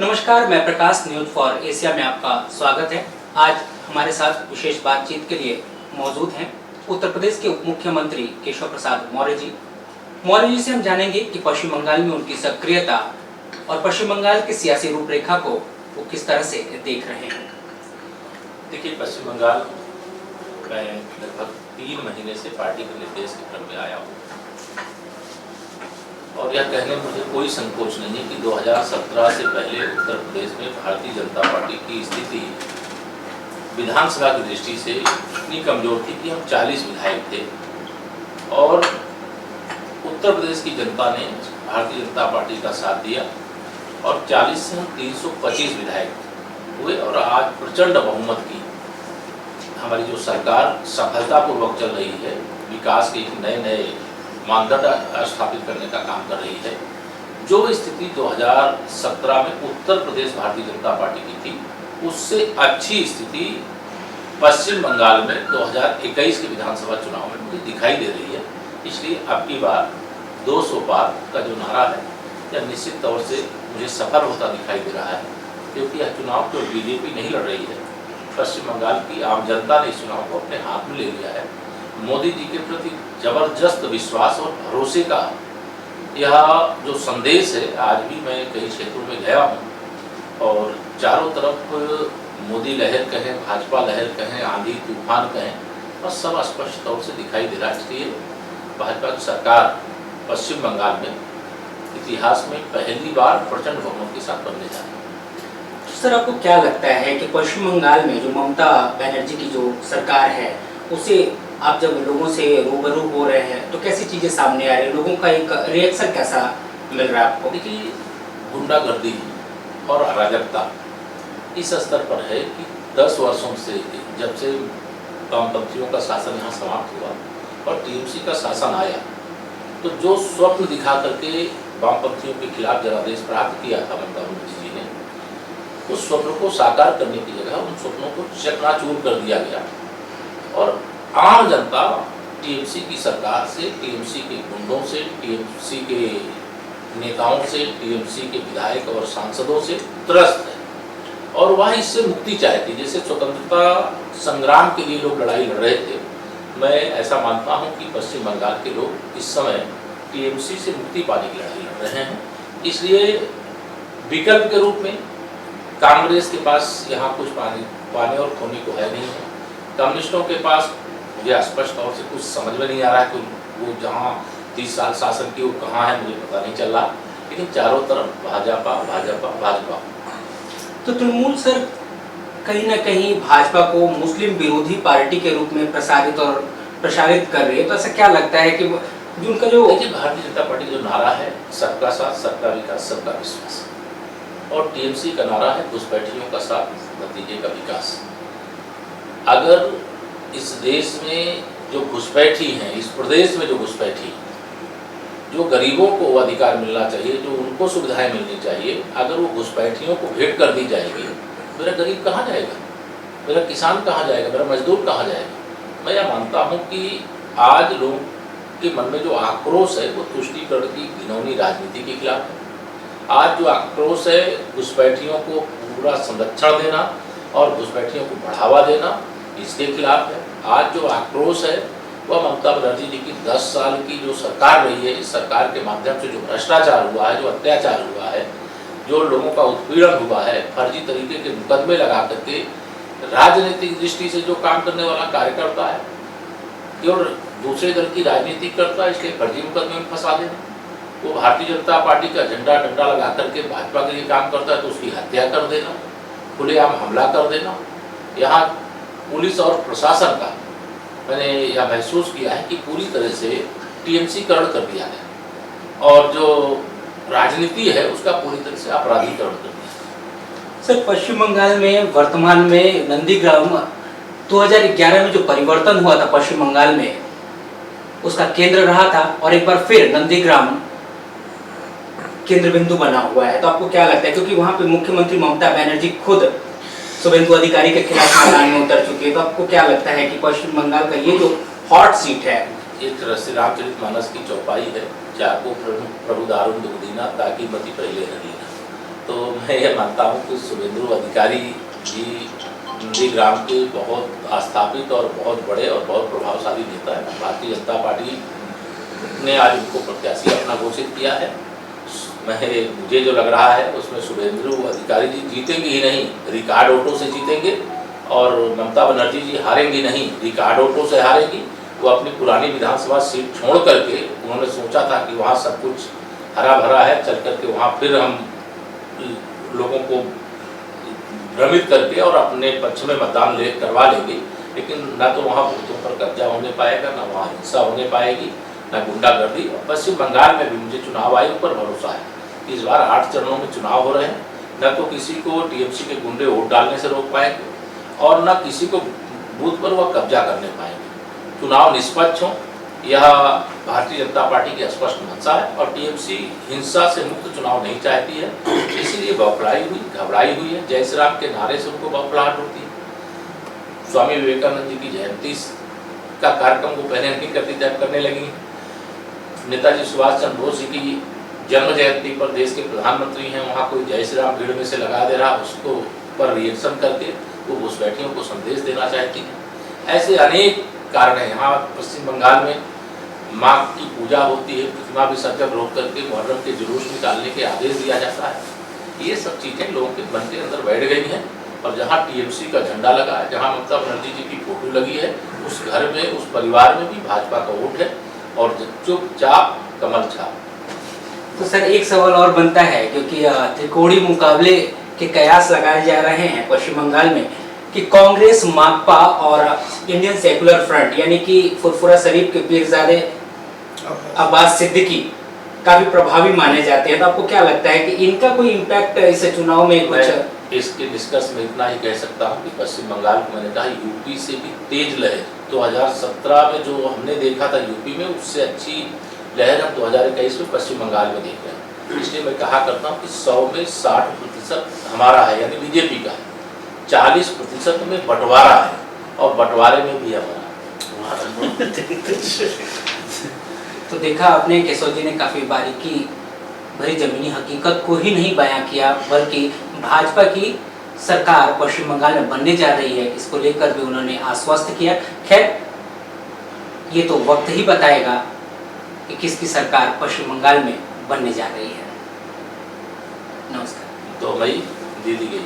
नमस्कार, मैं प्रकाश news for Asia में आपका स्वागत है। आज हमारे साथ विशेष बातचीत के लिए मौजूद हैं उत्तर प्रदेश के उप मुख्यमंत्री केशव प्रसाद मौर्य जी। मौर्य जी से हम जानेंगे कि पश्चिम बंगाल में उनकी सक्रियता और पश्चिम बंगाल की सियासी रूपरेखा को वो किस तरह से देख रहे हैं। देखिए, पश्चिम बंगाल मैं लगभग 3 महीने से पार्टी के निर्देश के क्रम में आया हूँ और यह कहने में मुझे कोई संकोच नहीं है कि 2017 से पहले उत्तर प्रदेश में भारतीय जनता पार्टी की स्थिति विधानसभा की दृष्टि से इतनी कमजोर थी कि हम 40 विधायक थे और उत्तर प्रदेश की जनता ने भारतीय जनता पार्टी का साथ दिया और 40 से हम 325 विधायक हुए और आज प्रचंड बहुमत की हमारी जो सरकार सफलतापूर्वक चल रही है, विकास के नए नए मानदंड स्थापित करने का काम कर रही है। जो स्थिति 2017 में उत्तर प्रदेश भारतीय जनता पार्टी की थी, उससे अच्छी स्थिति पश्चिम बंगाल में 2021 के विधानसभा चुनाव में मुझे दिखाई दे रही है। इसलिए अब की बार 200 पार का जो नारा है, यह निश्चित तौर से मुझे सफल होता दिखाई दे रहा है, क्योंकि यह चुनाव तो बीजेपी नहीं लड़ रही है, पश्चिम बंगाल की आम जनता ने इस चुनाव को अपने हाथ में ले लिया है। मोदी जी के प्रति जबरदस्त विश्वास और भरोसे का यह जो संदेश है, आज भी मैं कई क्षेत्रों में गया हूँ और चारों तरफ मोदी लहर कहें, भाजपा लहर कहें, आंधी तूफान कहें, और सब स्पष्ट तौर से दिखाई दे रहा है। इसलिए भाजपा की सरकार पश्चिम बंगाल में इतिहास में पहली बार प्रचंड बहुमत के साथ बनने जा रही है। तो सर, आपको क्या लगता है कि पश्चिम बंगाल में जो ममता बनर्जी की जो सरकार है, उसे आप जब लोगों से रूबरू हो रहे हैं तो कैसी चीजें सामने आ रही है, लोगों का एक रिएक्शन कैसा मिल रहा है आपको? देखिए, गुंडागर्दी और अराजकता इस स्तर पर है कि 10 वर्षों से, जब से वामपंथियों का शासन यहाँ समाप्त हुआ और टीएमसी का शासन आया, तो जो स्वप्न दिखा करके वामपंथियों के खिलाफ जनादेश प्राप्त किया था ममता बनर्जी जी ने, उस स्वप्न को साकार करने की जगह उन स्वप्नों को चकनाचूर कर दिया गया और आम जनता टीएमसी की सरकार से, टीएमसी के गुंडों से, टीएमसी के नेताओं से, टीएमसी के विधायक और सांसदों से त्रस्त है और वह इससे मुक्ति चाहती। जैसे स्वतंत्रता संग्राम के लिए लोग लड़ाई लड़ रहे थे, मैं ऐसा मानता हूं कि पश्चिम बंगाल के लोग इस समय टीएमसी से मुक्ति पाने की लड़ाई लड़ रहे हैं। इसलिए विकल्प के रूप में कांग्रेस के पास यहाँ कुछ पाने और खोने को है नहीं है। कम्युनिस्टों के पास मुझे स्पष्ट तौर से कुछ समझ में नहीं आ रहा है कि वो जहाँ 30 साल शासन की वो कहाँ है, मुझे पता नहीं चल रहा, लेकिन चारों तरफ भाजपा भाजपा भाजपा। तो तृणमूल सर कहीं ना कहीं भाजपा को मुस्लिम विरोधी पार्टी के रूप में प्रसारित कर रही है, तो ऐसा क्या लगता है कि उनका जो देखिए, भारतीय जनता पार्टी जो नारा है, सबका साथ, सबका विकास, सबका विश्वास, और टीएमसी का नारा है घुसपैठियों का साथ, नतीजे का विकास। अगर इस देश में जो घुसपैठी हैं, इस प्रदेश में जो घुसपैठी, जो गरीबों को अधिकार मिलना चाहिए, जो उनको सुविधाएं मिलनी चाहिए, अगर वो घुसपैठियों को भेंट कर दी जाएगी, मेरा गरीब कहाँ जाएगा, मेरा किसान कहाँ जाएगा, मेरा मजदूर कहाँ जाएगा? मैं यह मानता हूँ कि आज लोगों के मन में जो आक्रोश है, वो तुष्टीकरण की घिनौनी राजनीति के खिलाफ है। आज जो आक्रोश है, घुसपैठियों को पूरा संरक्षण देना और घुसपैठियों को बढ़ावा देना, इसके खिलाफ है। आज जो आक्रोश है, वह ममता बनर्जी जी की 10 साल की जो सरकार रही है, इस सरकार के माध्यम से जो भ्रष्टाचार हुआ है, जो अत्याचार हुआ है, जो लोगों का उत्पीड़न हुआ है, फर्जी तरीके के मुकदमे लगा करके राजनीतिक दृष्टि से जो काम करने वाला कार्यकर्ता है और दूसरे दल की राजनीति करता है, इसलिए फर्जी मुकदमे में फंसा देना। वो भारतीय जनता पार्टी का झंडा डंडा लगा करके भाजपा के लिए काम करता है, तो उसकी हत्या कर देना, खुलेआम हमला कर देना। यहाँ पुलिस और प्रशासन का मैंने यह महसूस किया है कि पूरी तरह से टीएमसीकरण कर दिया गया और जो राजनीति है उसका पूरी तरह से अपराधीकरण कर दिया। सर, पश्चिम बंगाल में वर्तमान में नंदीग्राम 2011 में जो परिवर्तन हुआ था पश्चिम बंगाल में, उसका केंद्र रहा था और एक बार फिर नंदीग्राम केंद्र बिंदु बना हुआ है, तो आपको क्या लगता है, क्योंकि वहाँ पे मुख्यमंत्री ममता बनर्जी खुद शुभेंदु अधिकारी के खिलाफ मैदान में उतर चुके हैं, तो आपको क्या लगता है कि पश्चिम बंगाल का ये जो हॉट सीट है, एक तरह से रामचरितमानस की चौपाई है, जाको प्रभु दारुण दुख दीना, ताकि मति पहले न लीना। तो मैं ये मानता हूँ कि शुभेंदु अधिकारी जी नंदीग्राम के बहुत आस्थापित और बहुत बड़े और बहुत प्रभावशाली नेता है। भारतीय जनता पार्टी ने आज उनको प्रत्याशी अपना घोषित किया है। मुझे जो लग रहा है उसमें शुभेंदु अधिकारी जी जीतेंगे ही नहीं, रिकॉर्ड वोटों से जीतेंगे, और ममता बनर्जी जी हारेंगी नहीं, रिकॉर्ड वोटों से हारेगी। वो अपनी पुरानी विधानसभा सीट छोड़ करके उन्होंने सोचा था कि वहाँ सब कुछ हरा भरा है, चल करके वहाँ फिर हम लोगों को भ्रमित करके और अपने पक्ष में मतदान करवा लेंगे, लेकिन न तो वहाँ बूथों पर कब्जा होने पाएगा, न वहाँ हिंसा होने पाएगी, न गुंडागर्दी। पश्चिम बंगाल में भी मुझे चुनाव आयोग पर भरोसा है कि इस बार 8 चरणों में चुनाव हो रहे हैं, न तो किसी को टीएमसी के गुंडे वोट डालने से रोक पाएंगे और न किसी को बूथ पर वह कब्जा करने पाएंगे। चुनाव निष्पक्ष हो, यह भारतीय जनता पार्टी की स्पष्ट मंशा है, और टीएमसी हिंसा से मुक्त चुनाव नहीं चाहती है, इसीलिए घबराई हुई है। जय श्री राम के नारे से उनको बौखलाहट होती है। स्वामी विवेकानंद जी की जयंती का कार्यक्रम वो पहले नहीं करती थी, अब करने लगी। नेताजी सुभाष चंद्र बोस जी की जन्म जयंती पर देश के प्रधानमंत्री हैं, वहाँ कोई जय श्री राम भीड़ में से लगा दे रहा, उसको पर रिएक्शन करके वो घुसपैठियों को संदेश देना चाहती हैं। ऐसे अनेक कारण हैं। यहाँ पश्चिम बंगाल में माँ की पूजा होती है, प्रतिमा विसर्जन रोक करके मुहर्रम के जुलूस निकालने के आदेश दिया जाता है। ये सब चीज़ें लोगों के मन के अंदर बैठ गई हैं, और जहाँ टीएमसी का झंडा लगा है, जहाँ ममता बनर्जी जी की फोटो लगी है, उस घर में, उस परिवार में भी भाजपा का वोट है, और चुपचाप कमल छाप। तो सर एक सवाल और बनता है, क्योंकि त्रिकोणीय मुकाबले के कयास लगाए जा रहे हैं पश्चिम बंगाल में कि कांग्रेस, माकपा और इंडियन सेकुलर फ्रंट यानी कि फुरफुरा शरीफ के पीरजादे अब्बास सिद्दीकी काफी प्रभावी माने जाते हैं। तो आपको क्या लगता है कि इनका कोई इम्पैक्ट इस चुनाव में कुछ? इसके डिस्कस में इतना ही कह सकता हूँ कि पश्चिम बंगाल को मैंने कहा यूपी से भी तेज लहर 2017 में जो हमने देखा था यूपी में, उससे अच्छी लहर हम 2021 में पश्चिम बंगाल में देख रहे हैं। इसलिए मैं कहा करता हूँ कि 100 में 60% हमारा है, यानी बीजेपी का है, 40% में बंटवारा है, और बंटवारे में भी हमारा। तो देखा आपने, केशव जी ने काफी बारीकी भरी जमीनी हकीकत को ही नहीं बयां किया, बल्कि भाजपा की सरकार पश्चिम बंगाल में बनने जा रही है, इसको लेकर भी उन्होंने आश्वस्त किया। खैर, ये तो वक्त ही बताएगा कि किसकी सरकार पश्चिम बंगाल में बनने जा रही है। नमस्कार। तो भाई दे दी गई।